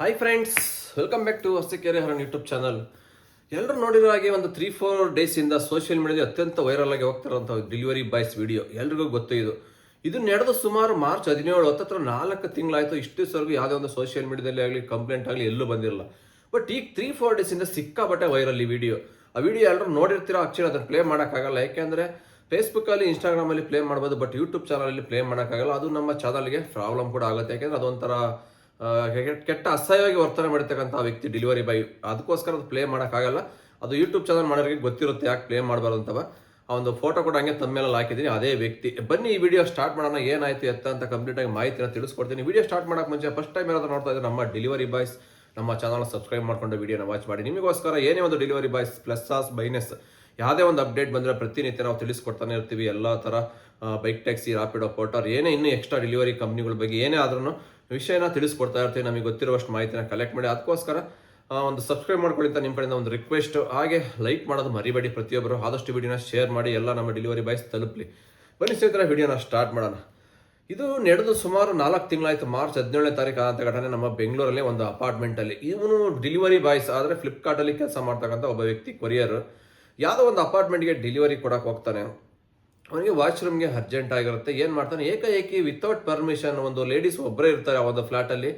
Hi friends, welcome back to Hosakere Haran YouTube channel. ಎಲ್ಲರೂ ನೋಡಿರೋ ಹಾಗೆ ಒಂದು 3-4 ಡೇಸಿಂದ ಸೋಷಿಯಲ್ ಮೀಡಿಯಾದಲ್ಲಿ ಅತ್ಯಂತ ವೈರಲ್ ಆಗಿ ಹೋಗ್ತಿರೋಂಥ ಡೆಲಿವರಿ ಬಾಯ್ಸ್ ವಿಡಿಯೋ ಎಲ್ರಿಗೂ ಗೊತ್ತು. ಇದು ನಡೆದು ಸುಮಾರು ಮಾರ್ಚ್ 17 ಹತ್ತತ್ರ 4 ತಿಂಗಳಾಯಿತು. ಇಷ್ಟುವರೆಗೂ ಯಾವುದೇ ಒಂದು ಸೋಷಿಯಲ್ ಮೀಡಿಯಾದಲ್ಲಿ ಆಗಲಿ ಕಂಪ್ಲೇಂಟ್ ಆಗಲಿ ಎಲ್ಲೂ ಬಂದಿರಲ್ಲ. ಬಟ್ ಈಗ 3-4 ಡೇಸಿಂದ ಸಿಕ್ಕಾಬಟ್ಟೆ ವೈರಲ್ ಈ ವಿಡಿಯೋ. ಆ ವಿಡಿಯೋ ಎಲ್ಲರೂ ನೋಡಿರ್ತೀರೋ. ಆಕ್ಚುಲಿ ಅದನ್ನು ಪ್ಲೇ ಮಾಡೋಕ್ಕಾಗಲ್ಲ, ಯಾಕೆಂದರೆ ಫೇಸ್ಬುಕ್ಕಲ್ಲಿ ಇನ್ಸ್ಟಾಗ್ರಾಮಲ್ಲಿ ಪ್ಲೇ ಮಾಡ್ಬೋದು, ಬಟ್ ಯೂಟ್ಯೂಬ್ ಚಾನಲಲ್ಲಿ ಪ್ಲೇ ಮಾಡೋಕ್ಕಾಗಲ್ಲ. ಅದು ನಮ್ಮ ಚಾನಲ್ಗೆ ಪ್ರಾಬ್ಲಮ್ ಕೂಡ ಆಗುತ್ತೆ, ಯಾಕೆಂದರೆ ಅದೊಂಥರ ಕೆಟ್ಟ ಅಸಹ್ಯವಾಗಿ ವರ್ತನೆ ಮಾಡಿರ್ತಕ್ಕಂಥ ವ್ಯಕ್ತಿ ಡೆಲಿವರಿ ಬಾಯ್. ಅದಕ್ಕೋಸ್ಕರ ಅದು ಪ್ಲೇ ಮಾಡೋಕ್ಕಾಗಲ್ಲ. ಅದು ಯೂಟ್ಯೂಬ್ ಚಾನಲ್ ಮಾಡೋರಿಗೆ ಗೊತ್ತಿರುತ್ತೆ ಯಾಕೆ ಪ್ಲೇ ಮಾಡಬಾರ್ದು ಅಂತವ. ಆ ಒಂದು ಫೋಟೋ ಕೂಡ ಹಂಗೆ ತಮ್ಮೇಲೆ ಹಾಕಿದ್ದೀನಿ, ಅದೇ ವ್ಯಕ್ತಿ. ಬನ್ನಿ ಈ ವಿಡಿಯೋ ಸ್ಟಾರ್ಟ್ ಮಾಡೋಣ. ಏನಾಯಿತು ಅಂತ ಕಂಪ್ಲೀಟಾಗಿ ಮಾಹಿತಿನ ತಿಳಿಸ್ಕೊಡ್ತೀನಿ. ವಿಡಿಯೋ ಸ್ಟಾರ್ಟ್ ಮಾಡೋಕೆ ಮುಂಚೆ ಫಸ್ಟ್ ಟೈಮ್ ಏನಾದರೂ ನೋಡ್ತಾ ಇದ್ದಾರೆ ನಮ್ಮ ಡೆಲಿವರಿ ಬಾಯ್ಸ್, ನಮ್ಮ ಚಾನಲ್ ಸಬ್ಸ್ಕ್ರೈಬ್ ಮಾಡ್ಕೊಂಡು ವಿಡಿಯೋನ ವಾಚ್ ಮಾಡಿ. ನಿಮಗೋಸ್ಕರ ಏನೇ ಒಂದು ಡೆಲಿವರಿ ಬಾಯ್ಸ್ ಪ್ಲಸ್ ಸಾಸ್ ಬೈನೆಸ್ ಯಾವುದೇ ಒಂದು ಅಪ್ಡೇಟ್ ಬಂದರೆ ಪ್ರತಿನಿತ್ಯ ನಾವು ತಿಳಿಸ್ಕೊಡ್ತಾನೆ ಇರ್ತೀವಿ. ಎಲ್ಲ ಥರ ಬೈಕ್ ಟ್ಯಾಕ್ಸಿ, ರಾಪಿಡೋ, ಪೋಟರ್, ಏನೇ ಇನ್ನೂ ಎಕ್ಸ್ಟ್ರಾ ಡೆಲಿವರಿ ಕಂಪ್ನಿಗಳ ಬಗ್ಗೆ ಏನೇ ಆದ್ರೂ ವಿಷಯನ ತಿಳಿಸ್ಕೊಡ್ತಾ ಇರ್ತೀವಿ. ನಮಗೆ ಗೊತ್ತಿರುವಷ್ಟು ಮಾಹಿತಿನ ಕಲೆಕ್ಟ್ ಮಾಡಿ. ಅದಕ್ಕೋಸ್ಕರ ಒಂದು ಸಬ್ಸ್ಕ್ರೈಬ್ ಮಾಡ್ಕೊಳ್ಳಿ ಅಂತ ನಿಮ್ಮ ಕಡೆಯಿಂದ ಒಂದು ರಿಕ್ವೆಸ್ಟ್. ಹಾಗೆ ಲೈಕ್ ಮಾಡೋದು ಮರಿಬೇಡಿ ಪ್ರತಿಯೊಬ್ಬರು. ಆದಷ್ಟು ವಿಡಿಯೋನ ಶೇರ್ ಮಾಡಿ, ಎಲ್ಲ ನಮ್ಮ ಡೆಲಿವರಿ ಬಾಯ್ಸ್ ತಲುಪಲಿ. ಬನ್ನಿ ಸ್ನೇಹಿತರೆ, ವಿಡಿಯೋನ ಸ್ಟಾರ್ಟ್ ಮಾಡೋಣ. ಇದು ನಡೆದು ಸುಮಾರು 4 ತಿಂಗಳಾಯಿತು. ಮಾರ್ಚ್ 17ನೇ ತಾರೀಕು ಆದಂಥ ಘಟನೆ ನಮ್ಮ ಬೆಂಗಳೂರಲ್ಲಿ ಒಂದು ಅಪಾರ್ಟ್ಮೆಂಟಲ್ಲಿ. ಇವನು ಡೆಲಿವರಿ ಬಾಯ್ಸ್ ಆದರೆ ಫ್ಲಿಪ್ಕಾರ್ಟಲ್ಲಿ ಕೆಲಸ ಮಾಡ್ತಕ್ಕಂಥ ಒಬ್ಬ ವ್ಯಕ್ತಿ, ಕೊರಿಯರ್. ಯಾವುದೋ ಒಂದು ಅಪಾರ್ಟ್ಮೆಂಟ್ಗೆ ಡೆಲಿವರಿ ಕೊಡೋಕೆ ಹೋಗ್ತಾನೆ. ಅವನಿಗೆ ವಾಶ್ರೂಮ್ಗೆ ಅರ್ಜೆಂಟ್ ಆಗಿರುತ್ತೆ. ಏನು ಮಾಡ್ತಾನೆ, ಏಕಾಏಕಿ ವಿತೌಟ್ ಪರ್ಮಿಷನ್, ಒಂದು ಲೇಡೀಸ್ ಒಬ್ಬರೇ ಇರ್ತಾರೆ ಆ ಒಂದು ಫ್ಲ್ಯಾಟಲ್ಲಿ,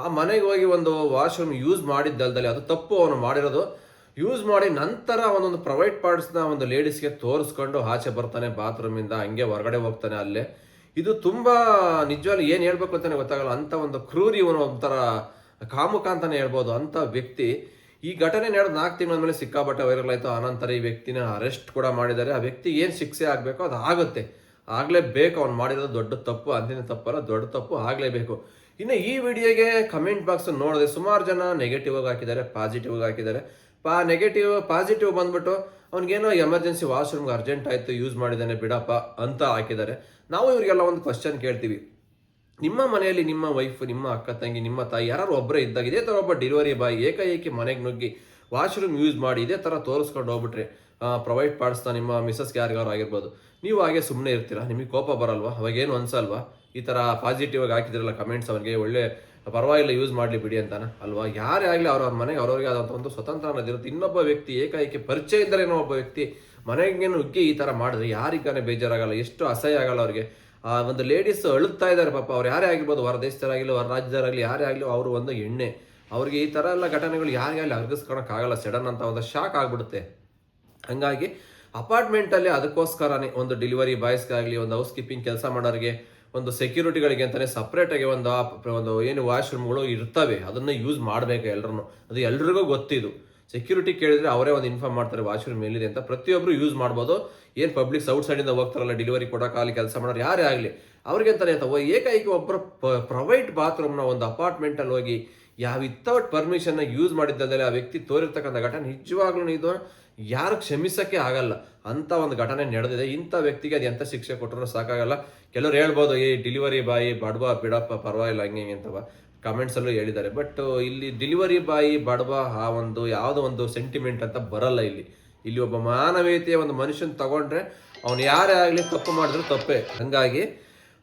ಆ ಮನೆಗೆ ಹೋಗಿ ಒಂದು ವಾಶ್ರೂಮ್ ಯೂಸ್ ಮಾಡಿದ್ದಲ್ದಲ್ಲಿ, ಅದು ತಪ್ಪು ಅವನು ಮಾಡಿರೋದು. ಯೂಸ್ ಮಾಡಿ ನಂತರ ಒಂದೊಂದು ಪ್ರೈವೇಟ್ ಪಾರ್ಟ್ಸ್ನ ಒಂದು ಲೇಡೀಸ್ಗೆ ತೋರಿಸ್ಕೊಂಡು ಆಚೆ ಬರ್ತಾನೆ ಬಾತ್ರೂಮಿಂದ. ಹಂಗೆ ಹೊರಗಡೆ ಹೋಗ್ತಾನೆ ಅಲ್ಲೇ. ಇದು ತುಂಬ ನಿಜವಾಗ್ಲೂ ಏನು ಹೇಳ್ಬೇಕು ಅಂತಲೇ ಗೊತ್ತಾಗಲ್ಲ. ಅಂಥ ಒಂದು ಕ್ರೂರಿ, ಇವನು ಒಂಥರ ಕಾಮುಕ ಅಂತಲೇ ಹೇಳ್ಬೋದು ಅಂಥ ವ್ಯಕ್ತಿ. ಈ ಘಟನೆ ನಡೆದು 4 ತಿಂಗಳ ಮೇಲೆ ಸಿಕ್ಕಾಪಟ್ಟೆ ವೈರಲ್ ಆಯಿತು. ಆನಂತರ ಈ ವ್ಯಕ್ತಿನ ಅರೆಸ್ಟ್ ಕೂಡ ಮಾಡಿದ್ದಾರೆ. ಆ ವ್ಯಕ್ತಿ ಏನು ಶಿಕ್ಷೆ ಆಗಬೇಕೋ ಅದು ಆಗುತ್ತೆ, ಆಗಲೇಬೇಕು. ಅವ್ನು ಮಾಡಿರೋದು ದೊಡ್ಡ ತಪ್ಪು, ಅಂತಿನ ತಪ್ಪಲ್ಲ, ದೊಡ್ಡ ತಪ್ಪು, ಆಗಲೇಬೇಕು. ಇನ್ನು ಈ ವಿಡಿಯೋಗೆ ಕಮೆಂಟ್ ಬಾಕ್ಸ್ ನೋಡಿದೆ, ಸುಮಾರು ಜನ ನೆಗೆಟಿವ್ ಆಗಿ ಹಾಕಿದ್ದಾರೆ, ಪಾಸಿಟಿವ್ ಆಗಿ ಹಾಕಿದ್ದಾರೆ. ಪಾಸಿಟಿವ್ ಬಂದ್ಬಿಟ್ಟು ಅವ್ನಿಗೇನೋ ಎಮರ್ಜೆನ್ಸಿ ವಾಶ್ರೂಮ್ಗೆ ಅರ್ಜೆಂಟ್ ಆಯಿತು, ಯೂಸ್ ಮಾಡಿದ್ದಾನೆ ಬಿಡಪ್ಪ ಅಂತ ಹಾಕಿದ್ದಾರೆ. ನಾವು ಇವರಿಗೆಲ್ಲ ಒಂದು ಕ್ವಶನ್ ಕೇಳ್ತೀವಿ. ನಿಮ್ಮ ಮನೆಯಲ್ಲಿ ನಿಮ್ಮ ವೈಫ್, ನಿಮ್ಮ ಅಕ್ಕ ತಂಗಿ, ನಿಮ್ಮ ತಾಯಿ ಯಾರು ಒಬ್ಬರೇ ಇದ್ದಾಗ ಇದೇ ಥರ ಒಬ್ಬ ಡೆಲಿವರಿ ಬಾಯ್ ಏಕಾಏಕಿ ಮನೆಗೆ ನುಗ್ಗಿ ವಾಶ್ರೂಮ್ ಯೂಸ್ ಮಾಡಿ ಇದೇ ಥರ ತೋರಿಸ್ಕೊಂಡು ಹೋಗ್ಬಿಟ್ರೆ, ಪ್ರೊವೈಡ್ ಪಾಡಿಸ್ತಾ ನಿಮ್ಮ ಮಿಸಸ್ಗೆ ಯಾರಿಗಾರು ಆಗಿರ್ಬೋದು, ನೀವು ಹಾಗೆ ಸುಮ್ಮನೆ ಇರ್ತೀರಾ? ನಿಮಗೆ ಕೋಪ ಬರಲ್ವಾ? ಅವಾಗೇನು ಅನ್ಸಲ್ವಾ? ಈ ಥರ ಪಾಸಿಟಿವ್ ಆಗಿ ಹಾಕಿದ್ರಲ್ಲ ಕಮೆಂಟ್ಸ್, ಅವನಿಗೆ ಒಳ್ಳೆ ಪರವಾಗಿಲ್ಲ, ಯೂಸ್ ಮಾಡಲಿ ಬಿಡಿ ಅಂತಾನೆ ಅಲ್ವಾ? ಯಾರೇ ಆಗಲಿ ಅವ್ರವ್ರ ಮನೆಗೆ ಅವ್ರವ್ರಿಗೆ ಆದಂಥ ಒಂದು ಸ್ವತಂತ್ರ ಅನ್ನೋದಿರುತ್ತೆ. ಇನ್ನೊಬ್ಬ ವ್ಯಕ್ತಿ ಏಕಾಏಕಿ ಪರಿಚಯ ಇದ್ದರೇನೋ ಒಬ್ಬ ವ್ಯಕ್ತಿ ಮನೆಗೆ ನುಗ್ಗಿ ಈ ಥರ ಮಾಡಿದ್ರೆ ಯಾರಿಗಾನೆ ಬೇಜಾರಾಗಲ್ಲ? ಎಷ್ಟು ಅಸಹ್ಯ ಆಗಲ್ಲ ಅವ್ರಿಗೆ? ಆ ಒಂದು ಲೇಡೀಸ್ ಅಳುತ್ತಾ ಇದ್ದಾರೆ ಪಾಪ. ಅವ್ರು ಯಾರೇ ಆಗಿರ್ಬೋದು, ಹೊರ ದೇಶದವರಾಗಲಿ ಹೊರ ರಾಜ್ಯದವರಾಗಲಿ ಯಾರೇ ಆಗಲಿ, ಅವರು ಒಂದು ಎಣ್ಣೆ. ಅವ್ರಿಗೆ ಈ ಥರ ಎಲ್ಲ ಘಟನೆಗಳು ಯಾರಿಗಾಗಲಿ ಅರ್ಗಿಸ್ಕೊಳಕ್ಕಾಗಲ್ಲ. ಸಡನ್ ಅಂತ ಒಂದು ಶಾಕ್ ಆಗಿಬಿಡುತ್ತೆ. ಹಂಗಾಗಿ ಅಪಾರ್ಟ್ಮೆಂಟಲ್ಲಿ ಅದಕ್ಕೋಸ್ಕರನೇ ಒಂದು ಡೆಲಿವರಿ ಬಾಯ್ಸ್ಗಾಗಲಿ, ಒಂದು ಹೌಸ್ ಕೀಪಿಂಗ್ ಕೆಲಸ ಮಾಡೋರಿಗೆ, ಒಂದು ಸೆಕ್ಯೂರಿಟಿಗಳಿಗೆ ಅಂತಲೇ ಸಪ್ರೇಟಾಗಿ ಒಂದು ಏನು ವಾಶ್ರೂಮ್ಗಳು ಇರ್ತವೆ, ಅದನ್ನು ಯೂಸ್ ಮಾಡಬೇಕು ಎಲ್ಲರೂ. ಅದು ಎಲ್ರಿಗೂ ಗೊತ್ತಿದ್ದು. ಸೆಕ್ಯೂರಿಟಿ ಕೇಳಿದರೆ ಅವರೇ ಒಂದು ಇನ್ಫಾರ್ಮ್ ಮಾಡ್ತಾರೆ ವಾಶ್ರೂಮ್ ಎಲ್ಲಿದೆ ಅಂತ. ಪ್ರತಿಯೊಬ್ಬರು ಯೂಸ್ ಮಾಡ್ಬೋದು. ಏನು ಪಬ್ಲಿಕ್ಸ್ ಔಟ್ ಸೈಡಿಂದ ಹೋಗ್ತಾರಲ್ಲ ಡೆಲಿವರಿ ಕೊಡೋಕ್ಕಾಗಲಿ, ಕೆಲಸ ಮಾಡೋರು ಯಾರೇ ಆಗಲಿ, ಅವ್ರಿಗೆ ಅಂತಾನೆ ಅಥವಾ ಏಕಾಏಕಿ ಒಬ್ಬರು ಪ್ರೈವೇಟ್ ಬಾತ್ರೂಮ್ನ ಒಂದು ಅಪಾರ್ಟ್ಮೆಂಟಲ್ಲಿ ಹೋಗಿ ವಿತೌಟ್ ಪರ್ಮಿಷನ್ನ ಯೂಸ್ ಮಾಡಿದ್ದಲ್ಲದೆ ಆ ವ್ಯಕ್ತಿ ತೋರಿರ್ತಕ್ಕಂಥ ಘಟನೆ ನಿಜವಾಗ್ಲೂ ಇದು ಯಾರು ಕ್ಷಮಿಸೋಕ್ಕೆ ಆಗಲ್ಲ. ಅಂಥ ಒಂದು ಘಟನೆ ನಡೆದಿದೆ. ಇಂಥ ವ್ಯಕ್ತಿಗೆ ಅದು ಎಂಥ ಶಿಕ್ಷೆ ಕೊಟ್ಟರು ಸಾಕಾಗಲ್ಲ. ಕೆಲವ್ರು ಹೇಳ್ಬೋದು, ಈ ಡೆಲಿವರಿ ಬಾಯಿ ಬಡವ ಬಿಡಪ್ಪ, ಪರವಾಗಿಲ್ಲ ಹಂಗೆ ಅಂತವ ಕಮೆಂಟ್ಸಲ್ಲೂ ಹೇಳಿದ್ದಾರೆ. ಬಟ್ ಇಲ್ಲಿ ಡೆಲಿವರಿ ಬಾಯಿ ಬಡವ ಆ ಒಂದು ಯಾವುದೋ ಒಂದು ಸೆಂಟಿಮೆಂಟ್ ಅಂತ ಬರಲ್ಲ. ಇಲ್ಲಿ ಒಬ್ಬ ಮಾನವೀಯತೆಯ ಒಂದು ಮನುಷ್ಯನ ತಗೊಂಡ್ರೆ ಅವ್ನು ಯಾರೇ ಆಗಲಿ ತಪ್ಪು ಮಾಡಿದ್ರು ತಪ್ಪೇ. ಹಂಗಾಗಿ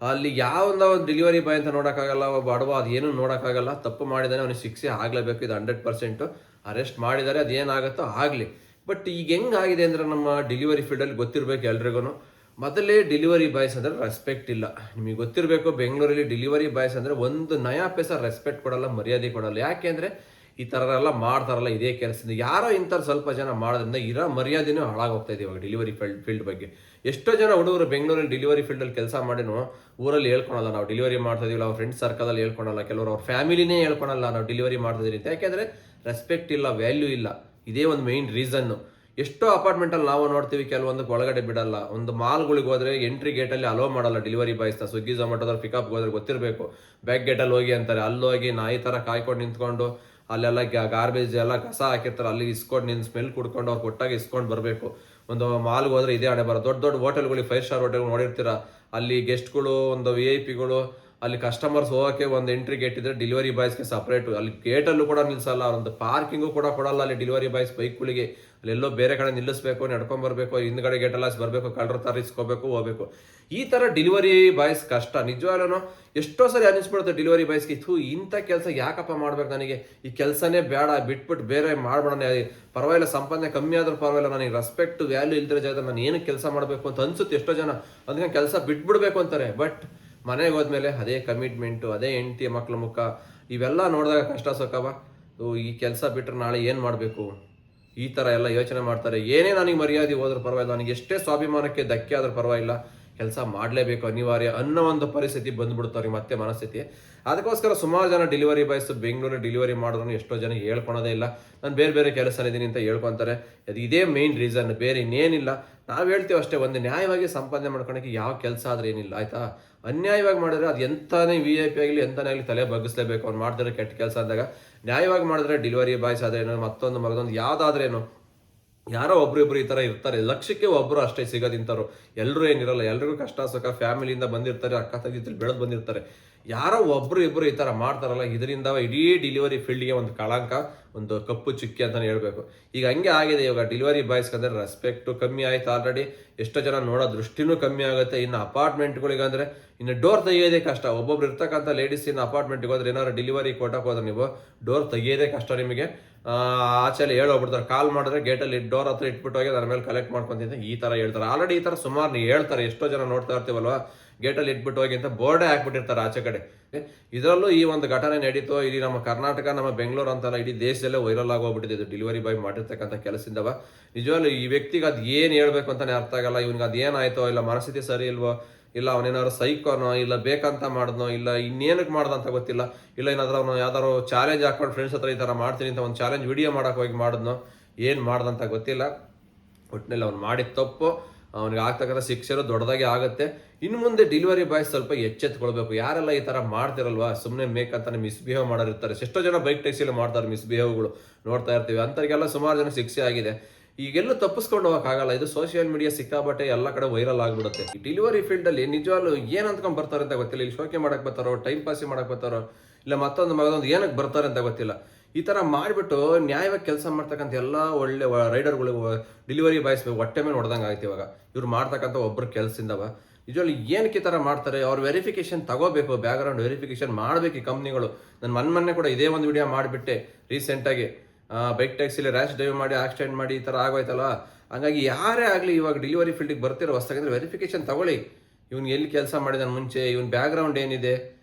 ಅಲ್ಲಿ ಯಾವೊಂದು ಒಂದು ಡೆಲಿವರಿ ಬಾಯ್ ಅಂತ ನೋಡೋಕ್ಕಾಗಲ್ಲ, ಒಬ್ಬ ಬಡವ ಅದೇನು ನೋಡೋಕ್ಕಾಗಲ್ಲ. ತಪ್ಪು ಮಾಡಿದಾನೆ, ಅವನಿಗೆ ಶಿಕ್ಷೆ ಆಗಲೇಬೇಕು. ಇದು 100% ಅರೆಸ್ಟ್ ಮಾಡಿದ್ದಾರೆ. ಅದೇನಾಗುತ್ತೋ ಆಗಲಿ. ಬಟ್ ಈಗ ಹೆಂಗಾಗಿದೆ ಅಂದರೆ ನಮ್ಮ ಡೆಲಿವರಿ ಫೀಲ್ಡಲ್ಲಿ ಗೊತ್ತಿರಬೇಕು ಎಲ್ರಿಗೂ, ಮೊದಲೇ ಡೆಲಿವರಿ ಬಾಯ್ಸ್ ಅಂದರೆ ರೆಸ್ಪೆಕ್ಟ್ ಇಲ್ಲ. ನಿಮಗೆ ಗೊತ್ತಿರಬೇಕು, ಬೆಂಗಳೂರಲ್ಲಿ ಡೆಲಿವರಿ ಬಾಯ್ಸ್ ಅಂದರೆ ಒಂದು ನಯಾ ಪೈಸ ರೆಸ್ಪೆಕ್ಟ್ ಕೊಡಲ್ಲ, ಮರ್ಯಾದೆ ಕೊಡಲ್ಲ. ಯಾಕೆ ಅಂದರೆ ಈ ಥರ ಎಲ್ಲ ಮಾಡ್ತಾರಲ್ಲ ಇದೇ ಕೆಲಸದಿಂದ. ಯಾರೋ ಇಂಥವ್ರು ಸ್ವಲ್ಪ ಜನ ಮಾಡೋದ್ರಿಂದ ಇರೋ ಮರ್ಯಾದೆನೂ ಹಾಳಾಗೋಗ್ತಾ ಇದೆ ಇವಾಗ ಡೆಲಿವರಿ ಫೀಲ್ಡ್ ಬಗ್ಗೆ. ಎಷ್ಟೋ ಜನ ಹುಡುಗರು ಬೆಂಗಳೂರಲ್ಲಿ ಡೆಲಿವರಿ ಫೀಲ್ಡಲ್ಲಿ ಕೆಲಸ ಮಾಡಿನೋ ಊರಲ್ಲಿ ಹೇಳ್ಕೊಳಲ್ಲ, ನಾವು ಡೆಲಿವರಿ ಮಾಡ್ತಾ ಇದೀವಿ. ಅವ್ರ ಫ್ರೆಂಡ್ಸ್ ಸರ್ಕಲಲ್ಲಿ ಹೇಳ್ಕೊಳಲ್ಲ, ಕೆಲವರು ಅವ್ರ ಫ್ಯಾಮಿಲಿನೇ ಹೇಳ್ಕೊಳಲ್ಲ ನಾವು ಡೆಲಿವರಿ ಮಾಡ್ತಿದ್ದೀವಿ ಅಂತ. ಯಾಕೆಂದರೆ ರೆಸ್ಪೆಕ್ಟ್ ಇಲ್ಲ, ವ್ಯಾಲ್ಯೂ ಇಲ್ಲ. ಇದೇ ಒಂದು ಮೇಯ್ನ್ ರೀಸನ್ನು. ಎಷ್ಟೋ ಅಪಾರ್ಟ್ಮೆಂಟಲ್ಲಿ ನಾವು ನೋಡ್ತೀವಿ, ಕೆಲವೊಂದಕ್ಕೆ ಒಳಗಡೆ ಬಿಡಲ್ಲ. ಒಂದು ಮಾಲ್ಗಳಿಗೆ ಹೋದರೆ ಎಂಟ್ರಿ ಗೇಟಲ್ಲಿ ಅಲೋ ಮಾಡಲ್ಲ ಡೆಲಿವರಿ ಬಾಯ್ಸ್ನ. ಸ್ವಿಗ್ಗಿ ಝೊಮ್ಯಾಟೋದವ್ರು ಪಿಕಪ್ಗೆ ಹೋದ್ರೆ ಗೊತ್ತಿರಬೇಕು, ಬ್ಯಾಕ್ ಗೇಟಲ್ಲಿ ಹೋಗಿ ಅಂತಾರೆ. ಅಲ್ಲೋಗಿ ನಾಯಿ ಥರ ಕಾಯ್ಕೊಂಡು ನಿಂತ್ಕೊಂಡು ಅಲ್ಲೆಲ್ಲ ಗಾರ್ಬೇಜ್ ಎಲ್ಲ ಕಸ ಹಾಕಿರ್ತಾರೆ, ಅಲ್ಲಿ ಇಸ್ಕೊಂಡು ನಿನ್ನ ಸ್ಮೆಲ್ ಕುಡ್ಕೊಂಡು ಅವ್ರು ಕೊಟ್ಟಾಗ ಇಸ್ಕೊಂಡು ಬರಬೇಕು. ಒಂದು ಮಾಲ್ಗೆ ಹೋದ್ರೆ ಇದೇ ಹಣೆ ಬರೋ. ದೊಡ್ಡ ದೊಡ್ಡ ಹೋಟೆಲ್ಗಳಿಗೆ, 5 ಸ್ಟಾರ್ ಹೋಟೆಲ್ಗಳು ನೋಡಿರ್ತೀರ, ಅಲ್ಲಿ ಗೆಸ್ಟ್ಗಳು, ಒಂದು VIP ಗಳು ಅಲ್ಲಿ ಕಸ್ಟಮರ್ಸ್ ಹೋಗೋಕ್ಕೆ ಒಂದು ಎಂಟ್ರಿ ಗೇಟ್ ಇದ್ರೆ ಡೆಲಿವರಿ ಬಾಯ್ಸ್ಗೆ ಸಪ್ರೇಟು, ಅಲ್ಲಿ ಗೇಟಲ್ಲೂ ಕೂಡ ನಿಲ್ಲಿಸಲ್ಲ, ಒಂದು ಪಾರ್ಕಿಂಗು ಕೂಡ ಕೊಡಲ್ಲ ಅಲ್ಲಿ ಡೆಲಿವರಿ ಬಾಯ್ಸ್ ಬೈಕ್ಗಳಿಗೆ. ಅಲ್ಲೆಲ್ಲೋ ಬೇರೆ ಕಡೆ ನಿಲ್ಲಿಸ್ಬೇಕು, ನಡ್ಕೊಂಬರ್ಬೇಕು, ಹಿಂದ್ಗಡೆ ಗೇಟೆಲ್ಲ ಬರಬೇಕು, ಕಳ್ಳರ ತರಿಸ್ಕೋಬೇಕು, ಹೋಗ್ಬೇಕು. ಈ ಥರ ಡೆಲಿವರಿ ಬಾಯ್ಸ್ ಕಷ್ಟ ನಿಜವಾಗ್ಲೂ. ಎಷ್ಟೋ ಸರಿ ಅನಿಸ್ಬಿಡುತ್ತೆ ಡೆಲಿವರಿ ಬಾಯ್ಸ್ಗೆ, ಇಂಥ ಕೆಲಸ ಯಾಕಪ್ಪ ಮಾಡ್ಬೇಕು, ನನಗೆ ಈ ಕೆಲಸನೇ ಬೇಡ, ಬಿಟ್ಬಿಟ್ಟು ಬೇರೆ ಮಾಡ್ಬಿಡೋಣ, ಪರವಾಗಿಲ್ಲ ಸಂಪಾದನೆ ಕಮ್ಮಿ ಆದ್ರೂ ಪರವಾಗಿಲ್ಲ, ನನಗೆ ರೆಸ್ಪೆಕ್ಟ್ ವ್ಯಾಲ್ಯೂ ಇಲ್ದಿರೋ ಜಾಗದಲ್ಲಿ ನಾನು ಏನಕ್ಕೆ ಕೆಲಸ ಮಾಡಬೇಕು ಅಂತ ಅನ್ಸುತ್ತೆ ಎಷ್ಟೋ ಜನ. ಅದಕ್ಕೆ ಕೆಲಸ ಬಿಟ್ಬಿಡ್ಬೇಕು ಅಂತಾರೆ. ಬಟ್ ಮನೆಗೆ ಹೋದ್ಮೇಲೆ ಅದೇ ಕಮಿಟ್ಮೆಂಟು, ಅದೇ ಹೆಂಡತಿ ಮಕ್ಳ ಮುಖ, ಇವೆಲ್ಲ ನೋಡಿದಾಗ ಕಷ್ಟ ಸುಖವ. ಈ ಕೆಲಸ ಬಿಟ್ಟರೆ ನಾಳೆ ಏನು ಮಾಡಬೇಕು, ಈ ಥರ ಎಲ್ಲ ಯೋಚನೆ ಮಾಡ್ತಾರೆ. ಏನೇ ನನಗೆ ಮರ್ಯಾದೆ ಹೋದ್ರೂ ಪರವಾಗಿಲ್ಲ, ನನಗೆ ಎಷ್ಟೇ ಸ್ವಾಭಿಮಾನಕ್ಕೆ ಧಕ್ಕೆ ಆದ್ರೂ ಪರವಾಗಿಲ್ಲ, ಕೆಲಸ ಮಾಡಲೇಬೇಕು ಅನಿವಾರ್ಯ ಅನ್ನೋ ಒಂದು ಪರಿಸ್ಥಿತಿ ಬಂದ್ಬಿಡ್ತಾರೆ ಮತ್ತೆ ಮನಸ್ಥಿತಿ. ಅದಕ್ಕೋಸ್ಕರ ಸುಮಾರು ಜನ ಡೆಲಿವರಿ ಬಾಯ್ಸ್ ಬೆಂಗಳೂರಲ್ಲಿ ಡೆಲಿವರಿ ಮಾಡೋರು ಎಷ್ಟೋ ಜನ ಹೇಳ್ಕೊಳೋದೇ ಇಲ್ಲ, ನಾನು ಬೇರೆ ಬೇರೆ ಕೆಲಸ ಇದ್ದೀನಿ ಅಂತ ಹೇಳ್ಕೊತಾರೆ. ಅದು ಇದೇ ಮೇಯ್ನ್ ರೀಸನ್, ಬೇರೆ ಇನ್ನೇನಿಲ್ಲ. ನಾವು ಹೇಳ್ತೀವಿ ಅಷ್ಟೇ, ಒಂದು ನ್ಯಾಯವಾಗಿ ಸಂಪಾದನೆ ಮಾಡ್ಕೊಳಕ್ಕೆ ಯಾವ ಕೆಲಸ ಆದ್ರೆ ಏನಿಲ್ಲ ಆಯ್ತಾ. ಅನ್ಯಾಯವಾಗಿ ಮಾಡಿದ್ರೆ ಅದು ಎಂತಾನೇ VIP ಆಗಲಿ ಎಂತಾನೇ ಆಗಲಿ ತಲೆ ಬಗ್ಗಿಸ್ಲೇಬೇಕು. ಅವ್ನು ಮಾಡ್ತಾರೆ ಕೆಟ್ಟ ಕೆಲಸ ಅಂದಾಗ. ನ್ಯಾಯವಾಗಿ ಮಾಡಿದ್ರೆ ಡೆಲಿವರಿ ಬಾಯ್ಸ್ ಆದ್ರೇನು, ಮತ್ತೊಂದು ಮಗದೊಂದು ಯಾವುದಾದ್ರೇನು, ಯಾರೋ ಒಬ್ರು ಈ ಥರ ಇರ್ತಾರೆ, ಲಕ್ಷಕ್ಕೆ ಒಬ್ಬರು ಅಷ್ಟೇ ಸಿಗೋದಿಂತರು. ಎಲ್ಲರೂ ಏನಿರಲ್ಲ, ಎಲ್ರಿಗೂ ಕಷ್ಟ ಸುಖ, ಫ್ಯಾಮಿಲಿಯಿಂದ ಬಂದಿರ್ತಾರೆ, ಅಕ್ಕ ತಂಗಿದ್ರು ಬೆಳೆದು ಬಂದಿರ್ತಾರೆ. ಯಾರೋ ಒಬ್ರು ಇಬ್ಬರು ಈ ಥರ ಮಾಡ್ತಾರಲ್ಲ, ಇದರಿಂದ ಇಡೀ ಡೆಲಿವರಿ ಫೀಲ್ಡ್ಗೆ ಒಂದು ಕಳಂಕ, ಒಂದು ಕಪ್ಪು ಚುಕ್ಕಿ ಅಂತಲೇ ಹೇಳ್ಬೇಕು. ಈಗ ಹಂಗೆ ಆಗಿದೆ ಇವಾಗ ಡೆಲಿವರಿ ಬಾಯ್ಸ್ಗೆ ಅಂದರೆ ರೆಸ್ಪೆಕ್ಟು ಕಮ್ಮಿ ಆಯ್ತು ಆಲ್ರೆಡಿ. ಎಷ್ಟೋ ಜನ ನೋಡೋ ದೃಷ್ಟಿನೂ ಕಮ್ಮಿ ಆಗುತ್ತೆ. ಇನ್ನು ಅಪಾರ್ಟ್ಮೆಂಟ್ಗಳಿಗೆ ಅಂದರೆ ಇನ್ನು ಡೋರ್ ತೆಗಿಯೋದೇ ಕಷ್ಟ. ಒಬ್ಬೊಬ್ರು ಇರ್ತಕ್ಕಂಥ ಲೇಡೀಸ್ ಇನ್ನು ಅಪಾರ್ಟ್ಮೆಂಟ್ಗೆ ಹೋದ್ರೆ ಏನಾದ್ರು ಡೆಲಿವರಿ ಕೊಟ್ಟಕ್ಕೆ ಹೋದ್ರೆ ನೀವು ಡೋರ್ ತೆಗಿಯೋದೇ ಕಷ್ಟ ನಿಮಗೆ. ಆಚೆಲ್ಲಿ ಹೇಳೋಗ್ಬಿಡ್ತಾರೆ, ಕಾಲ್ ಮಾಡಿದ್ರೆ ಗೇಟಲ್ಲಿ ಡೋರ್ ಹತ್ರ ಇಟ್ಬಿಟ್ಟು ಹೋಗಿ ಅದ್ರ ಮೇಲೆ ಕಲೆಕ್ಟ್ ಮಾಡ್ಕೊಂತಿದ್ದೆ ಈ ಥರ ಹೇಳ್ತಾರೆ. ಆಲ್ರೆಡಿ ಈ ಥರ ಸುಮಾರು ಹೇಳ್ತಾರೆ, ಎಷ್ಟೋ ಜನ ನೋಡ್ತಾ ಇರ್ತೀವಲ್ವ, ಗೇಟಲ್ಲಿ ಇಟ್ಬಿಟ್ಟು ಹೋಗಿ ಅಂತ ಬೋರ್ಡೇ ಹಾಕ್ಬಿಟ್ಟಿರ್ತಾರೆ ಆಚೆ ಕಡೆ. ಇದರಲ್ಲೂ ಈ ಒಂದು ಘಟನೆ ನಡೀತು. ಇಲ್ಲಿ ನಮ್ಮ ಕರ್ನಾಟಕ, ನಮ್ಮ ಬೆಂಗಳೂರು ಅಂತಲ್ಲ, ಇಡೀ ದೇಶದಲ್ಲೇ ವೈರಲ್ ಆಗೋಗ್ಬಿಟ್ಟಿದೆ ಇದು ಡೆಲಿವರಿ ಬಾಯ್ ಮಾಡಿರ್ತಕ್ಕಂಥ ಕೆಲಸದಿಂದವ. ನಿಜವಾಗ್ಲೂ ಈ ವ್ಯಕ್ತಿಗೆ ಅದು ಏನು ಹೇಳ್ಬೇಕು ಅಂತಾನೆ ಅರ್ಥ ಆಗಲ್ಲ. ಇವ್ನಿಗೆ ಅದು ಏನಾಯ್ತೋ, ಇಲ್ಲ ಮನಸ್ಥಿತಿ ಸರಿ ಇಲ್ವೋ, ಇಲ್ಲ ಅವನೇನಾದ್ರು ಸೈಕೋನೋ, ಇಲ್ಲ ಬೇಕಂತ ಮಾಡಿದ್ನೋ, ಇಲ್ಲ ಇನ್ನೇನಕ್ಕೆ ಮಾಡ್ದಂತ ಗೊತ್ತಿಲ್ಲ, ಇಲ್ಲ ಏನಾದ್ರೂ ಅವನು ಯಾವ್ದಾರು ಚಾಲೆಂಜ್ ಹಾಕೊಂಡು ಫ್ರೆಂಡ್ಸ್ ಹತ್ರ ಈ ಥರ ಮಾಡ್ತೀನಿ ಅಂತ ಒಂದು ಚಾಲೆಂಜ್ ವಿಡಿಯೋ ಮಾಡೋಕೆ ಹೋಗಿ ಮಾಡಿದ್ನೋ, ಏನು ಮಾಡ್ದಂತ ಗೊತ್ತಿಲ್ಲ. ಒಟ್ಟಿನಲ್ಲಿ ಅವ್ನು ಮಾಡಿದ ತಪ್ಪು, ಅವನಿಗೆ ಆಗ್ತಕ್ಕಂಥ ಶಿಕ್ಷೆರು ದೊಡ್ಡದಾಗಿ ಆಗುತ್ತೆ. ಇನ್ನು ಮುಂದೆ ಡೆಲಿವರಿ ಬಾಯ್ಸ್ ಸ್ವಲ್ಪ ಎಚ್ಚೆತ್ಕೊಳ್ಬೇಕು. ಯಾರೆಲ್ಲ ಈ ಥರ ಮಾಡ್ತಿರಲ್ವಾ, ಸುಮ್ಮನೆ ಮೇಕಂತಾನೆ ಮಿಸ್ಬಿಹೇವ್ ಮಾಡೋರಿರ್ತಾರೆ. ಎಷ್ಟೋ ಜನ ಬೈಕ್ ಟ್ಯಾಕ್ಸಿಯಲ್ಲಿ ಮಾಡ್ತಾರೆ ಮಿಸ್ಬಿಹೇವ್ಗಳು, ನೋಡ್ತಾ ಇರ್ತೀವಿ. ಅಂಥವ್ರಿಗೆಲ್ಲ ಸುಮಾರು ಜನ ಶಿಕ್ಷೆ ಆಗಿದೆ. ಈಗೆಲ್ಲೂ ತಪ್ಪಿಸ್ಕೊಂಡು ಹೋಗೋಕ್ಕಾಗಲ್ಲ. ಇದು ಸೋಷಿಯಲ್ ಮೀಡಿಯಾ ಸಿಕ್ಕಾಬಟ್ಟೆ ಎಲ್ಲ ಕಡೆ ವೈರಲ್ ಆಗಿಬಿಡುತ್ತೆ. ಈ ಡೆಲಿವರಿ ಫೀಲ್ಡಲ್ಲಿ ನಿಜವಾಗ್ಲೂ ಏನು ಅಂದ್ಕೊಂಡು ಬರ್ತಾರೆ ಅಂತ ಗೊತ್ತಿಲ್ಲ. ಇಲ್ಲಿ ಶೋಕಿ ಮಾಡಕ್ಕೆ ಬರ್ತಾರೋ, ಟೈಮ್ ಪಾಸಿ ಮಾಡಕ್ಕೆ ಬರ್ತಾರೋ, ಇಲ್ಲ ಮತ್ತೊಂದು ಮಗದೊಂದು ಏನಕ್ಕೆ ಬರ್ತಾರೆ ಅಂತ ಗೊತ್ತಿಲ್ಲ. ಈ ಥರ ಮಾಡಿಬಿಟ್ಟು ನ್ಯಾಯವಾಗಿ ಕೆಲಸ ಮಾಡ್ತಕ್ಕಂಥ ಎಲ್ಲ ಒಳ್ಳೆ ರೈಡರ್ಗಳು, ಡೆಲಿವರಿ ಬಾಯ್ಸ್ ಹೊಟ್ಟೆ ಮೇಲೆ ಹೊಡೆದಂಗೆ ಆಯ್ತು ಇವಾಗ ಇವ್ರು ಮಾಡ್ತಕ್ಕಂಥ ಒಬ್ಬರು ಕೆಲಸದಿಂದವ. ನಿಜವಾಗ್ಲೂ ಏನಕ್ಕೆ ಈ ಥರ ಮಾಡ್ತಾರೆ, ಅವ್ರು ವೆರಿಫಿಕೇಶನ್ ತಗೋಬೇಕು, ಬ್ಯಾಕ್ಗ್ರೌಂಡ್ ವೆರಿಫಿಕೇಶನ್ ಮಾಡಬೇಕು ಈ ಕಂಪ್ನಿಗಳು. ನಾನು ಮೊನ್ನೆ ಕೂಡ ಇದೇ ಒಂದು ವಿಡಿಯೋ ಮಾಡಿಬಿಟ್ಟೆ ರೀಸೆಂಟಾಗಿ. ಬೈಕ್ ಟ್ಯಾಕ್ಸಿಲಿ ರ್ಯಾಶ್ ಡ್ರೈವ್ ಮಾಡಿ ಆಕ್ಸಿಡೆಂಟ್ ಮಾಡಿ ಈ ಥರ ಆಗೋಯ್ತಲ್ಲ. ಹಂಗಾಗಿ ಯಾರೇ ಆಗಲಿ ಇವಾಗ ಡೆಲಿವರಿ ಫೀಲ್ಡಿಗೆ ಬರ್ತಿರೋ ಹೊಸದಾಗಿದ್ರೆ ವೆರಿಫಿಕೇಶನ್ ತಗೊಳ್ಳಿ. ಇವ್ನು ಎಲ್ಲಿ ಕೆಲಸ ಮಾಡಿದಾನೆ ಮುಂಚೆ, ಇವ್ನ ಬ್ಯಾಕ್ಗ್ರೌಂಡ್ ಏನಿದೆ,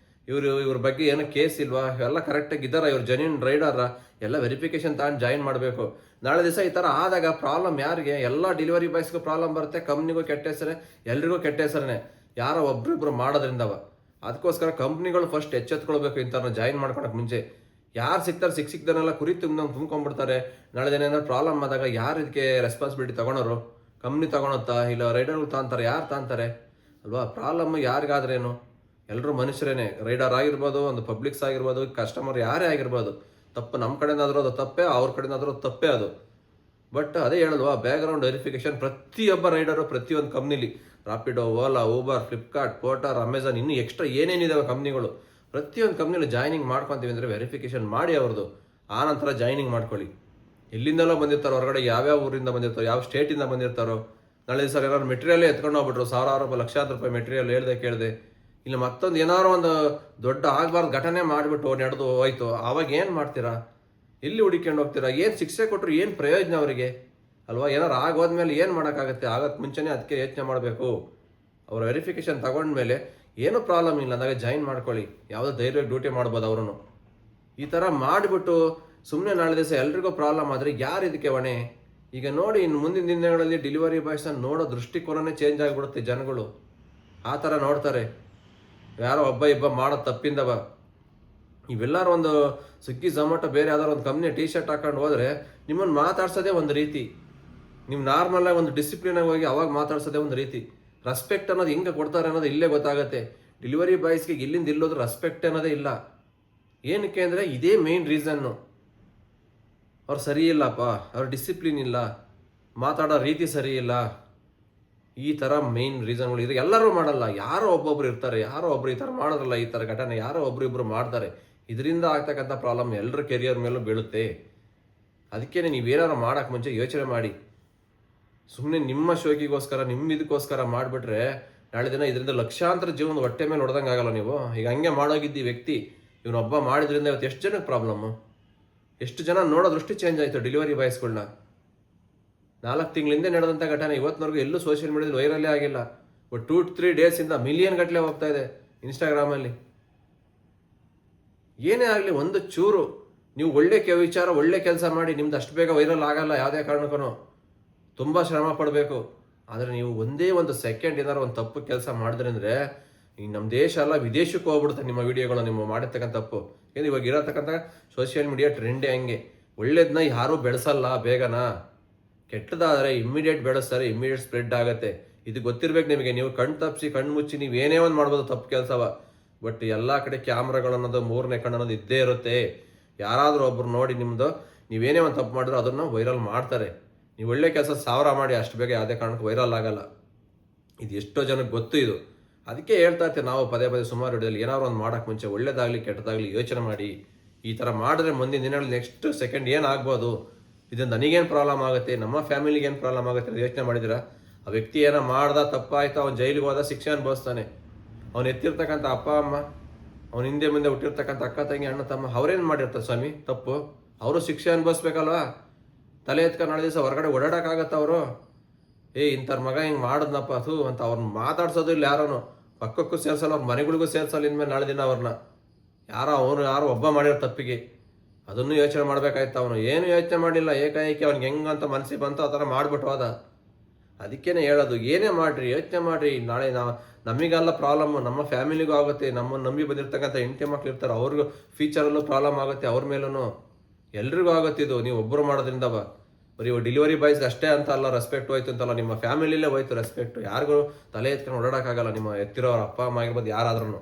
ಇವ್ರ ಬಗ್ಗೆ ಏನೋ ಕೇಸ್ ಇಲ್ವಾ, ಎಲ್ಲ ಕರೆಕ್ಟಾಗಿ ಇದ್ದಾರಾ, ಇವ್ರು ಜೆನ್ಯೂನ್ ರೈಡರ, ಎಲ್ಲ ವೆರಿಫಿಕೇಶನ್ ತಗೊಂಡು ಜಾಯಿನ್ ಮಾಡಬೇಕು. ನಾಳೆ ದಿವಸ ಈ ಥರ ಆದಾಗ ಪ್ರಾಬ್ಲಮ್ ಯಾರಿಗೆ, ಎಲ್ಲ ಡೆಲಿವರಿ ಬಾಯ್ಸ್ಗೂ ಪ್ರಾಬ್ಲಮ್ ಬರುತ್ತೆ, ಕಂಪ್ನಿಗೂ ಕೆಟ್ಟ ಹೆಸರೇ, ಎಲ್ರಿಗೂ ಕೆಟ್ಟ ಹೆಸರೇ, ಯಾರೋ ಒಬ್ರಿಬ್ರು ಮಾಡೋದ್ರಿಂದವ. ಅದಕ್ಕೋಸ್ಕರ ಕಂಪ್ನಿಗಳು ಫಸ್ಟ್ ಎಚ್ಚೆತ್ಕೊಳ್ಬೇಕು. ಇಂಥವ್ರನ್ನ ಜಾಯಿನ್ ಮಾಡ್ಕೊಳಕ್ಕೆ ಮುಂಚೆ ಯಾರು ಸಿಗ್ತಾರೆ, ಸಿಕ್ಕಿದ್ದನ್ನೆಲ್ಲ ಕುರಿ ತುಂಬ್ಕೊಂಡ್ಬಿಡ್ತಾರೆ. ನಾಳೆ ದಿನ ಏನಾದ್ರು ಪ್ರಾಬ್ಲಮ್ ಆದಾಗ ಯಾರು ಇದಕ್ಕೆ ರೆಸ್ಪಾನ್ಸಿಬಿಲಿಟಿ ತಗೊಳೋರು, ಕಂಪ್ನಿ ತಗೊಳತ್ತಾ, ಇಲ್ಲ ರೈಡರ್ಗಳು ತಾಂತಾರೆ, ಯಾರು ತಾಂತಾರೆ ಅಲ್ವಾ. ಪ್ರಾಬ್ಲಮ್ ಯಾರಿಗಾದ್ರೇನು, ಎಲ್ಲರೂ ಮನುಷ್ಯರೇನೆ. ರೈಡರ್ ಆಗಿರ್ಬೋದು, ಒಂದು ಪಬ್ಲಿಕ್ಸ್ ಆಗಿರ್ಬೋದು, ಕಸ್ಟಮರ್ ಯಾರೇ ಆಗಿರ್ಬೋದು, ತಪ್ಪು ನಮ್ಮ ಕಡೆಯಿಂದಾದ್ರೂ ಅದು ತಪ್ಪೇ, ಅವ್ರ ಕಡೆಯಿಂದಾದ್ರೂ ತಪ್ಪೇ ಅದು. ಬಟ್ ಅದೇ ಹೇಳಲ್ವಾ, ಬ್ಯಾಕ್ಗ್ರೌಂಡ್ ವೆರಿಫಿಕೇಶನ್ ಪ್ರತಿಯೊಬ್ಬ ರೈಡರು ಪ್ರತಿಯೊಂದು ಕಂಪ್ನಿಲಿ, Rapido, Ola, Uber, Flipkart, porter, Amazon, ಇನ್ನೂ ಎಕ್ಸ್ಟ್ರಾ ಏನೇನಿದಾವೆ ಕಂಪ್ನಿಗಳು, ಪ್ರತಿಯೊಂದು ಕಂಪ್ನಿಲಿ ಜಾಯ್ನಿಂಗ್ ಮಾಡ್ಕೊತೀವಿ ಅಂದರೆ ವೆರಿಫಿಕೇಶನ್ ಮಾಡಿ ಅವ್ರದ್ದು, ಆ ನಂತರ ಜಾಯ್ನಿಂಗ್ ಮಾಡ್ಕೊಳ್ಳಿ. ಎಲ್ಲಿಂದೆಲ್ಲ ಬಂದಿರ್ತಾರೋ, ಹೊರಗಡೆ ಯಾವ್ಯಾವ ಊರಿಂದ ಬಂದಿರ್ತಾರೋ, ಯಾವ ಸ್ಟೇಟಿಂದ ಬಂದಿರ್ತಾರೋ. ನಾಳೆ ದಿವಸ ಏನಾದ್ರು ಮೆಟೀರಿಯಲ್ಲೇ ಎತ್ಕೊಂಡು ಹೋಗ್ಬಿಟ್ರು, ಸಾವಿರಾರು ರೂಪಾಯಿ, ಲಕ್ಷಾಂತರ ರೂಪಾಯಿ ಮೆಟೀರಿಯಲ್ ಹೇಳ್ದೆ ಕೇಳಿದೆ, ಇಲ್ಲ ಮತ್ತೊಂದು ಏನಾದ್ರು ಒಂದು ದೊಡ್ಡ ಆಗಬಾರ್ದು ಘಟನೆ ಮಾಡಿಬಿಟ್ಟು ನಡೆದು ಹೋಯ್ತು, ಆವಾಗ ಏನು ಮಾಡ್ತೀರಾ, ಎಲ್ಲಿ ಹುಡುಕೊಂಡು ಹೋಗ್ತೀರಾ, ಏನು ಶಿಕ್ಷೆ ಕೊಟ್ಟರು ಏನು ಪ್ರಯೋಜನ ಅವರಿಗೆ ಅಲ್ವಾ. ಏನಾರು ಆಗೋದ್ಮೇಲೆ ಏನು ಮಾಡೋಕ್ಕಾಗುತ್ತೆ, ಆಗೋಕ್ಕೆ ಮುಂಚೆನೇ ಅದಕ್ಕೆ ಯೋಚನೆ ಮಾಡಬೇಕು. ಅವ್ರ ವೆರಿಫಿಕೇಶನ್ ತಗೊಂಡ್ಮೇಲೆ ಏನೂ ಪ್ರಾಬ್ಲಮ್ ಇಲ್ಲ ಅಂದಾಗ ಜಾಯಿನ್ ಮಾಡ್ಕೊಳ್ಳಿ, ಯಾವುದೋ ಧೈರ್ಯವಾಗಿ ಡ್ಯೂಟಿ ಮಾಡ್ಬೋದು ಅವರು. ಈ ಥರ ಮಾಡಿಬಿಟ್ಟು ಸುಮ್ಮನೆ ನಾಳೆ ದಿವಸ ಎಲ್ರಿಗೂ ಪ್ರಾಬ್ಲಮ್ ಆದರೆ ಯಾರು ಇದಕ್ಕೆ ಹೊಣೆ. ಈಗ ನೋಡಿ, ಇನ್ನು ಮುಂದಿನ ದಿನಗಳಲ್ಲಿ ಡೆಲಿವರಿ ಬಾಯ್ಸ್ನ ನೋಡೋ ದೃಷ್ಟಿಕೋನನೇ ಚೇಂಜ್ ಆಗಿಬಿಡುತ್ತೆ. ಜನಗಳು ಆ ಥರ ನೋಡ್ತಾರೆ, ಯಾರೋ ಒಬ್ಬ ಇಬ್ಬ ಮಾಡೋ ತಪ್ಪಿಂದವ. ಇವೆಲ್ಲರೂ ಒಂದು ಸ್ವಿಗ್ಗಿ, ಝೊಮ್ಯಾಟೊ, ಬೇರೆ ಯಾವ್ದಾರು ಒಂದು ಕಂಪ್ನಿ ಟೀ ಶರ್ಟ್ ಹಾಕೊಂಡು ಹೋದರೆ ನಿಮ್ಮನ್ನು ಮಾತಾಡ್ಸೋದೇ ಒಂದು ರೀತಿ, ನೀವು ನಾರ್ಮಲಾಗಿ ಒಂದು ಡಿಸಿಪ್ಲಿನಾಗಿ ಹೋಗಿ ಅವಾಗ ಮಾತಾಡ್ಸೋದೇ ಒಂದು ರೀತಿ. ರೆಸ್ಪೆಕ್ಟ್ ಅನ್ನೋದು ಹೆಂಗೆ ಕೊಡ್ತಾರೆ ಅನ್ನೋದು ಇಲ್ಲೇ ಗೊತ್ತಾಗುತ್ತೆ. ಡೆಲಿವರಿ ಬಾಯ್ಸ್ಗೆ ಇಲ್ಲಿಂದ ಇಲ್ಲೋದು ರೆಸ್ಪೆಕ್ಟ್ ಅನ್ನೋದೇ ಇಲ್ಲ. ಏನಕ್ಕೆ ಅಂದರೆ ಇದೇ ಮೇನ್ ರೀಸನ್ನು, ಅವ್ರು ಸರಿ ಇಲ್ಲಪ್ಪ, ಅವ್ರ ಡಿಸಿಪ್ಲಿನ್ ಇಲ್ಲ, ಮಾತಾಡೋ ರೀತಿ ಸರಿ ಇಲ್ಲ. ಈ ಥರ ಮೇನ್ ರೀಸನ್ಗಳು ಇದೆ. ಎಲ್ಲರೂ ಮಾಡಲ್ಲ, ಯಾರೋ ಒಬ್ಬೊಬ್ರು ಇರ್ತಾರೆ, ಯಾರೋ ಒಬ್ರು ಈ ಥರ ಮಾಡೋದ್ರಲ್ಲ, ಈ ಥರ ಘಟನೆ ಯಾರೋ ಒಬ್ರು ಮಾಡ್ತಾರೆ. ಇದರಿಂದ ಆಗ್ತಕ್ಕಂಥ ಪ್ರಾಬ್ಲಮ್ ಎಲ್ಲರ ಕೆರಿಯರ್ ಮೇಲೂ ಬೀಳುತ್ತೆ. ಅದಕ್ಕೇ ನೀವೇನಾದ್ರು ಮಾಡೋಕ್ಕೆ ಮುಂಚೆ ಯೋಚನೆ ಮಾಡಿ. ಸುಮ್ಮನೆ ನಿಮ್ಮ ಶೋಕಿಗೋಸ್ಕರ ನಿಮ್ಮ ಇದಕ್ಕೋಸ್ಕರ ಮಾಡಿಬಿಟ್ರೆ ನಾಳೆ ದಿನ ಇದರಿಂದ ಲಕ್ಷಾಂತರ ಜೀವನದ ಹೊಟ್ಟೆ ಮೇಲೆ ಹೊಡೆದಂಗೆ ಆಗಲ್ಲ ನೀವು. ಈಗ ಹಂಗೆ ಮಾಡೋಗಿದ್ದಿ ವ್ಯಕ್ತಿ ಇವನೊಬ್ಬ ಮಾಡಿದ್ರಿಂದ ಇವತ್ತು ಎಷ್ಟು ಜನಕ್ಕೆ ಪ್ರಾಬ್ಲಮ್ಮು, ಎಷ್ಟು ಜನ ನೋಡೋ ದೃಷ್ಟಿ ಚೇಂಜ್ ಆಯಿತು ಡೆಲಿವರಿ ಬಾಯ್ಸ್ಗಳನ್ನ. 4 ತಿಂಗಳಿಂದ ನಡೆದಂಥ ಘಟನೆ ಇವತ್ತಿನವರೆಗೂ ಎಲ್ಲೂ ಸೋಷಿಯಲ್ ಮೀಡಿಯಾದಲ್ಲಿ ವೈರಲ್ಲೇ ಆಗಿಲ್ಲ. ಬಟ್ 2-3 ಡೇಸಿಂದ ಮಿಲಿಯನ್ ಗಟ್ಟಲೆ ಹೋಗ್ತಾ ಇದೆ ಇನ್ಸ್ಟಾಗ್ರಾಮಲ್ಲಿ. ಏನೇ ಆಗಲಿ ಒಂದು ಚೂರು ನೀವು ಒಳ್ಳೆ ವಿಚಾರ ಒಳ್ಳೆ ಕೆಲಸ ಮಾಡಿ, ನಿಮ್ದು ಅಷ್ಟು ಬೇಗ ವೈರಲ್ ಆಗಲ್ಲ ಯಾವುದೇ ಕಾರಣಕ್ಕೂ. ತುಂಬ ಶ್ರಮ ಪಡಬೇಕು. ಆದರೆ ನೀವು ಒಂದೇ ಒಂದು ಸೆಕೆಂಡ್ ಏನಾದ್ರು ಒಂದು ತಪ್ಪು ಕೆಲಸ ಮಾಡಿದ್ರೆ ಅಂದರೆ ಈಗ ನಮ್ಮ ದೇಶ ಅಲ್ಲ ವಿದೇಶಕ್ಕೆ ಹೋಗ್ಬಿಡುತ್ತೆ ನಿಮ್ಮ ವಿಡಿಯೋಗಳು, ನಿಮ್ಮ ಮಾಡಿರ್ತಕ್ಕಂಥ ತಪ್ಪು. ಏಕೆಂದರೆ ಇವಾಗ ಇರತಕ್ಕಂಥ ಸೋಷಿಯಲ್ ಮೀಡಿಯಾ ಟ್ರೆಂಡೇ ಹಂಗೆ. ಒಳ್ಳೇದನ್ನ ಯಾರೂ ಬೆಳೆಸಲ್ಲ ಬೇಗನಾ, ಕೆಟ್ಟದಾದರೆ ಇಮ್ಮಿಡಿಯೇಟ್ ಬೆಳೆಸ್ತಾರೆ, ಇಮ್ಮಿಡಿಯೇಟ್ ಸ್ಪ್ರೆಡ್ ಆಗುತ್ತೆ. ಇದು ಗೊತ್ತಿರ್ಬೇಕು ನಿಮಗೆ. ನೀವು ಕಣ್ಣು ತಪ್ಪಿಸಿ ಕಣ್ಣು ಮುಚ್ಚಿ ನೀವು ಏನೇ ಒಂದು ಮಾಡ್ಬೋದು ತಪ್ಪು ಕೆಲಸವ. ಬಟ್ ಎಲ್ಲ ಕಡೆ ಕ್ಯಾಮ್ರಾಗಳು ಅನ್ನೋದು 3ನೇ ಕಣ್ಣು ಅನ್ನೋದು ಇದ್ದೇ ಇರುತ್ತೆ. ಯಾರಾದರೂ ಒಬ್ರು ನೋಡಿ ನಿಮ್ಮದು ನೀವೇನೇ ಒಂದು ತಪ್ಪು ಮಾಡಿದ್ರು ಅದನ್ನು ವೈರಲ್ ಮಾಡ್ತಾರೆ. ನೀವು ಒಳ್ಳೆ ಕೆಲಸ 1000 ಮಾಡಿ ಅಷ್ಟು ಬೇಗ ಯಾವುದೇ ಕಾರಣಕ್ಕೂ ವೈರಲ್ ಆಗಲ್ಲ. ಇದು ಎಷ್ಟೋ ಜನಕ್ಕೆ ಗೊತ್ತು ಇದು. ಅದಕ್ಕೆ ಹೇಳ್ತಾ ಇರ್ತೀವಿ ನಾವು ಪದೇ ಸುಮಾರು ವಿಡಿಯೋದಲ್ಲಿ ಏನಾದ್ರು ಒಂದು ಮಾಡೋಕ್ಕೆ ಮುಂಚೆ ಒಳ್ಳೇದಾಗಲಿ ಕೆಟ್ಟದಾಗಲಿ ಯೋಚನೆ ಮಾಡಿ. ಈ ಥರ ಮಾಡಿದ್ರೆ ಮುಂದಿನ ದಿನಗಳಲ್ಲಿ ನೆಕ್ಸ್ಟ್ ಸೆಕೆಂಡ್ ಏನಾಗ್ಬೋದು, ಇದರಿಂದ ನನಗೇನು ಪ್ರಾಬ್ಲಮ್ ಆಗುತ್ತೆ, ನಮ್ಮ ಫ್ಯಾಮಿಲಿಗೆ ಏನು ಪ್ರಾಬ್ಲಮ್ ಆಗುತ್ತೆ ಅಂತ ಯೋಚನೆ ಮಾಡಿದ್ರೆ ಆ ವ್ಯಕ್ತಿ ಏನೋ ಮಾಡ್ದ ತಪ್ಪಾಯ್ತು, ಅವ್ನು ಜೈಲಿಗೆ ಹೋದ, ಶಿಕ್ಷೆ ಅನುಭವಿಸ್ತಾನೆ. ಅವ್ನು ಎತ್ತಿರ್ತಕ್ಕಂಥ ಅಪ್ಪ ಅಮ್ಮ, ಅವ್ನ ಹಿಂದೆ ಮುಂದೆ ಹುಟ್ಟಿರ್ತಕ್ಕಂಥ ಅಕ್ಕ ತಂಗಿ ಅಣ್ಣ ತಮ್ಮ ಅವ್ರೇನು ಮಾಡಿರ್ತಾರೆ ಸ್ವಾಮಿ ತಪ್ಪು, ಅವರು ಶಿಕ್ಷೆ ಅನುಭವಿಸ್ಬೇಕಲ್ವಾ. ತಲೆ ಎತ್ಕೊಂಡು ನಾಳೆ ದಿವಸ ಹೊರಗಡೆ ಓಡಾಡೋಕ್ಕಾಗತ್ತ ಅವರು? ಇಂಥವ್ರ ಮಗ ಹಿಂಗೆ ಮಾಡಿದ್ನಪ್ಪ ಅದು ಅಂತ ಅವ್ರನ್ನ ಮಾತಾಡ್ಸೋದು ಇಲ್ಲ ಯಾರೂ. ಪಕ್ಕಕ್ಕೂ ಸೇರಿಸಲ್ಲ, ಅವ್ರ ಮನೆಗಳಿಗೂ ಸೇರಿಸಲ್ಲ ಇನ್ಮೇಲೆ ನಾಳೆ ದಿನ ಅವ್ರನ್ನ. ಯಾರೋ ಒಬ್ಬ ಮಾಡಿರೋ ತಪ್ಪಿಗೆ ಅದನ್ನು ಯೋಚನೆ ಮಾಡ್ಬೇಕಾಯ್ತು. ಅವನು ಏನು ಯೋಚನೆ ಮಾಡಿಲ್ಲ, ಏಕಾಏಕಿ ಅವ್ನಿಗೆ ಹೆಂಗಂತ ಮನಸ್ಸಿಗೆ ಬಂತು ಆ ಥರ ಮಾಡಿಬಿಟ್ಟು ಹೋದ. ಅದಕ್ಕೇನೆ ಹೇಳೋದು, ಏನೇ ಮಾಡಿರಿ ಯೋಚನೆ ಮಾಡಿರಿ. ನಾಳೆ ನಮಗೆಲ್ಲ ಪ್ರಾಬ್ಲಮ್ಮು ನಮ್ಮ ಫ್ಯಾಮಿಲಿಗೂ ಆಗುತ್ತೆ, ನಮ್ಮನ್ನು ನಂಬಿ ಬಂದಿರ್ತಕ್ಕಂಥ ಹೆಂಡತಿ ಮಕ್ಳು ಇರ್ತಾರೆ, ಅವ್ರಿಗೂ ಫ್ಯೂಚರಲ್ಲೂ ಪ್ರಾಬ್ಲಮ್ ಆಗುತ್ತೆ, ಅವ್ರ ಮೇಲೂ ಎಲ್ರಿಗೂ ಆಗುತ್ತಿದ್ದು. ನೀವು ಒಬ್ಬರು ಮಾಡೋದ್ರಿಂದ ಬರೀ ಡೆಲಿವರಿ ಬಾಯ್ಸ್ಗೆ ಅಷ್ಟೇ ಅಂತ ಅಲ್ಲ ರೆಸ್ಪೆಕ್ಟ್ ಹೋಯ್ತು ಅಂತಲ್ಲ, ನಿಮ್ಮ ಫ್ಯಾಮಿಲಿಯಲ್ಲೇ ಹೋಯ್ತು ರೆಸ್ಪೆಕ್ಟು. ಯಾರಿಗೂ ತಲೆ ಎತ್ಕೊಂಡು ಓಡಾಡೋಕ್ಕಾಗಲ್ಲ. ನಿಮ್ಮ ಎತ್ತಿರೋರ ಅಪ್ಪ ಅಮ್ಮ ಆಗಿರ್ಬೋದು ಯಾರಾದ್ರೂ.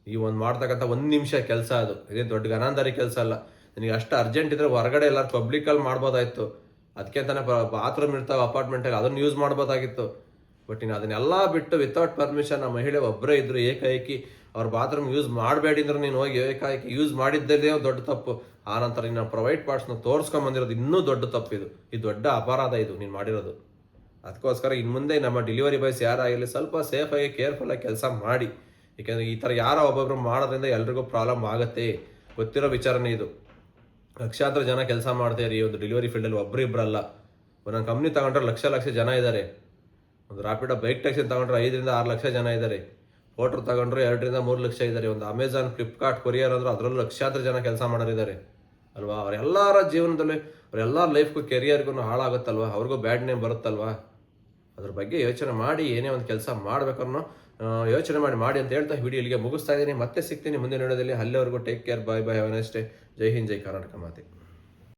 ಈ ಒಂದು ಮಾಡ್ತಕ್ಕಂಥ 1 ನಿಮಿಷ ಕೆಲಸ ಅದು, ಇದೇ ದೊಡ್ಡ ಗನಾಂಧಾರಿ ಕೆಲಸ ಅಲ್ಲ. ನಿನಗೆ ಅಷ್ಟು ಅರ್ಜೆಂಟ್ ಇದ್ದರೆ ಹೊರಗಡೆ ಎಲ್ಲರೂ ಪಬ್ಲಿಕಲ್ಲಿ ಮಾಡ್ಬೋದಾಯಿತು. ಅದಕ್ಕೆ ಅಂತಾನೆ ಬಾತ್ರೂಮ್ ಇರ್ತಾವೆ ಅಪಾರ್ಟ್ಮೆಂಟಾಗಿ, ಅದನ್ನು ಯೂಸ್ ಮಾಡ್ಬೋದಾಗಿತ್ತು. ಬಟ್ ಇನ್ನು ಅದನ್ನೆಲ್ಲ ಬಿಟ್ಟು ವಿತೌಟ್ ಪರ್ಮಿಷನ್ ಆ ಮಹಿಳೆ ಒಬ್ಬರೇ ಇದ್ದರು ಏಕಾಏಕಿ ಅವ್ರ ಬಾತ್ರೂಮ್ ಯೂಸ್ ಮಾಡಬೇಡಿ ಅಂದ್ರೆ ನೀನು ಹೋಗಿ ಏಕಾಏಕಿ ಯೂಸ್ ಮಾಡಿದ್ದದೇ ದೊಡ್ಡ ತಪ್ಪು. ಆ ನಂತರ ನೀನು ಪ್ರೈವೇಟ್ ಪಾರ್ಟ್ಸ್ನ ತೋರಿಸ್ಕೊಂಬಂದಿರೋದು ಇನ್ನೂ ದೊಡ್ಡ ತಪ್ಪಿದು. ಇದು ದೊಡ್ಡ ಅಪರಾಧ ಇದು ನೀನು ಮಾಡಿರೋದು. ಅದಕ್ಕೋಸ್ಕರ ಇನ್ನು ಮುಂದೆ ನಮ್ಮ ಡೆಲಿವರಿ ಬಾಯ್ಸ್ ಯಾರಾಗಿರಲಿ ಸ್ವಲ್ಪ ಸೇಫಾಗಿ ಕೇರ್ಫುಲ್ಲಾಗಿ ಕೆಲಸ ಮಾಡಿ. ಏಕೆಂದರೆ ಈ ಥರ ಯಾರೋ ಒಬ್ಬೊಬ್ಬರು ಮಾಡೋದ್ರಿಂದ ಎಲ್ರಿಗೂ ಪ್ರಾಬ್ಲಮ್ ಆಗುತ್ತೆ. ಗೊತ್ತಿರೋ ವಿಚಾರನೇ ಇದು. ಲಕ್ಷಾಂತರ ಜನ ಕೆಲಸ ಮಾಡ್ತಾರೆ ಈ ಒಂದು ಡೆಲಿವರಿ ಫೀಲ್ಡಲ್ಲಿ, ಒಬ್ಬರು ಇಬ್ಬರಲ್ಲ. ಒಂದೊಂದು ಕಂಪ್ನಿ ತಗೊಂಡ್ರೆ ಲಕ್ಷ ಜನ ಇದ್ದಾರೆ. ಒಂದು ರ್ಯಾಪಿಡೋ ಬೈಕ್ ಟ್ಯಾಕ್ಸಿ ತಗೊಂಡ್ರೆ 5-6 ಲಕ್ಷ ಜನ ಇದ್ದಾರೆ. ಹೋಟ್ರು ತಗೊಂಡ್ರೆ 2-3 ಲಕ್ಷ ಇದ್ದಾರೆ. ಒಂದು ಅಮೆಝಾನ್, ಫ್ಲಿಪ್ಕಾರ್ಟ್, ಕೊರಿಯರ್ ಅಂದ್ರೆ ಅದರಲ್ಲೂ ಲಕ್ಷಾಂತರ ಜನ ಕೆಲಸ ಮಾಡೋರಿದ್ದಾರೆ ಅಲ್ವಾ. ಅವರೆಲ್ಲರ ಜೀವನದಲ್ಲಿ ಅವರೆಲ್ಲರ ಲೈಫ್ಗೂ ಕೆರಿಯರ್ಗೂ ಹಾಳಾಗುತ್ತಲ್ವ, ಅವ್ರಿಗೂ ಬ್ಯಾಡ್ ನೇಮ್ ಬರುತ್ತಲ್ವಾ. ಅದ್ರ ಬಗ್ಗೆ ಯೋಚನೆ ಮಾಡಿ ಏನೇ ಒಂದು ಕೆಲಸ ಮಾಡಬೇಕನ್ನೋ ಯೋಚನೆ ಮಾಡಿ ಅಂತ ಹೇಳ್ತಾ ವಿಡಿಯೋ ಇಲ್ಲಿಗೆ ಮುಗಿಸ್ತಾ ಇದ್ದೀನಿ. ಮತ್ತೆ ಸಿಗ್ತೀನಿ ಮುಂದಿನ ವಿಡಿಯೋದಲ್ಲಿ. ಅಲ್ಲಿವರೆಗೂ take care, bye bye, have a nice day. ಜೈ ಹಿಂದ್, ಜೈ ಕರ್ನಾಟಕ ಮಾತೆ.